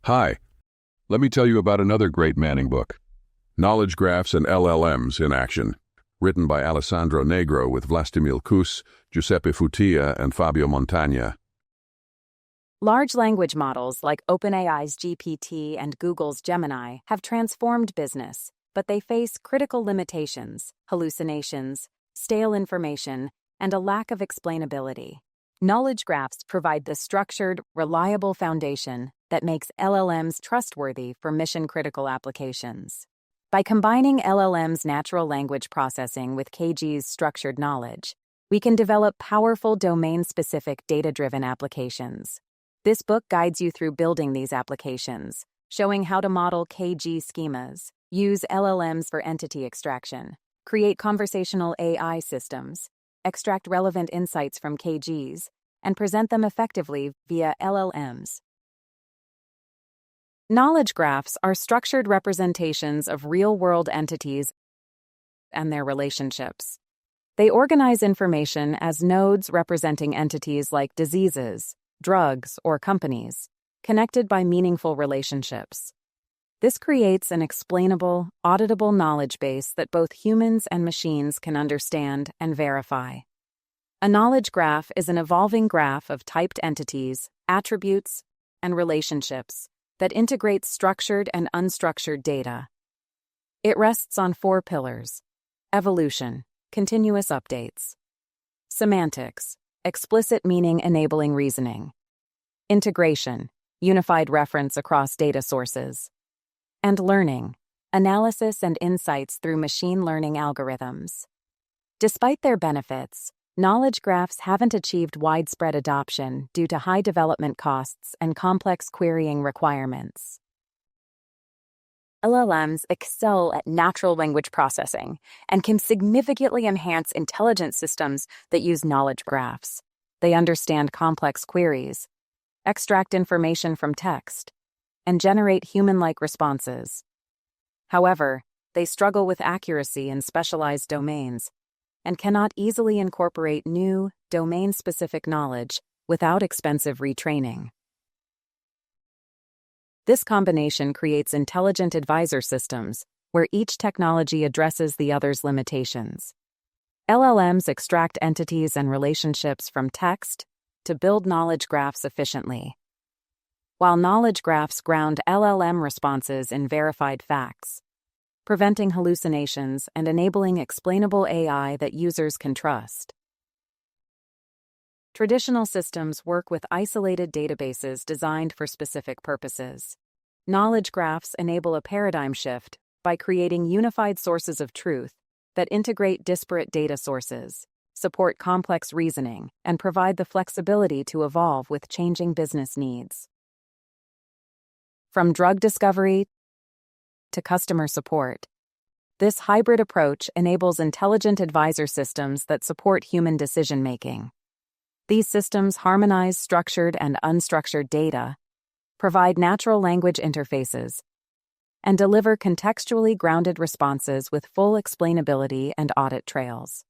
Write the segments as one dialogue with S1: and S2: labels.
S1: Hi, let me tell you about another great Manning book, Knowledge Graphs and LLMs in Action, written by Alessandro Negro with Vlastimil Kus, Giuseppe Futia, and Fabio Montagna.
S2: Large language models like OpenAI's GPT and Google's Gemini have transformed business, but they face critical limitations, hallucinations, stale information, and a lack of explainability. Knowledge graphs provide the structured, reliable foundation that makes LLMs trustworthy for mission-critical applications. By combining LLM's natural language processing with KG's structured knowledge, we can develop powerful domain-specific data-driven applications. This book guides you through building these applications, showing how to model KG schemas, use LLMs for entity extraction, create conversational AI systems, extract relevant insights from KGs, and present them effectively via LLMs. Knowledge graphs are structured representations of real-world entities and their relationships. They organize information as nodes representing entities like diseases, drugs, or companies, connected by meaningful relationships. This creates an explainable, auditable knowledge base that both humans and machines can understand and verify. A knowledge graph is an evolving graph of typed entities, attributes, and relationships that integrates structured and unstructured data. It rests on 4 pillars: evolution, continuous updates; semantics, explicit meaning enabling reasoning; integration, unified reference across data sources; and learning, analysis and insights through machine learning algorithms. Despite their benefits, knowledge graphs haven't achieved widespread adoption due to high development costs and complex querying requirements. LLMs excel at natural language processing and can significantly enhance intelligent systems that use knowledge graphs. They understand complex queries, extract information from text, and generate human-like responses. However, they struggle with accuracy in specialized domains and cannot easily incorporate new, domain-specific knowledge without expensive retraining. This combination creates intelligent advisor systems where each technology addresses the other's limitations. LLMs extract entities and relationships from text to build knowledge graphs efficiently, while knowledge graphs ground LLM responses in verified facts, preventing hallucinations and enabling explainable AI that users can trust. Traditional systems work with isolated databases designed for specific purposes. Knowledge graphs enable a paradigm shift by creating unified sources of truth that integrate disparate data sources, support complex reasoning, and provide the flexibility to evolve with changing business needs. From drug discovery to customer support, this hybrid approach enables intelligent advisor systems that support human decision-making. These systems harmonize structured and unstructured data, provide natural language interfaces, and deliver contextually grounded responses with full explainability and audit trails.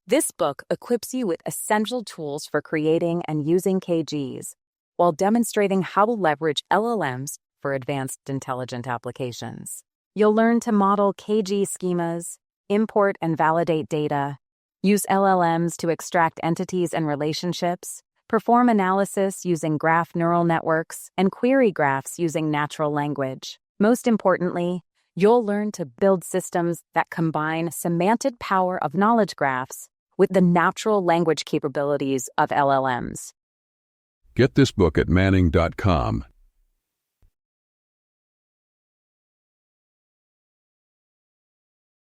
S2: This book equips you with essential tools for creating and using KGs, while demonstrating how to leverage LLMs for advanced intelligent applications. You'll learn to model KG schemas, import and validate data, use LLMs to extract entities and relationships, perform analysis using graph neural networks, and query graphs using natural language. Most importantly, you'll learn to build systems that combine semantic power of knowledge graphs with the natural language capabilities of LLMs.
S1: Get this book at Manning.com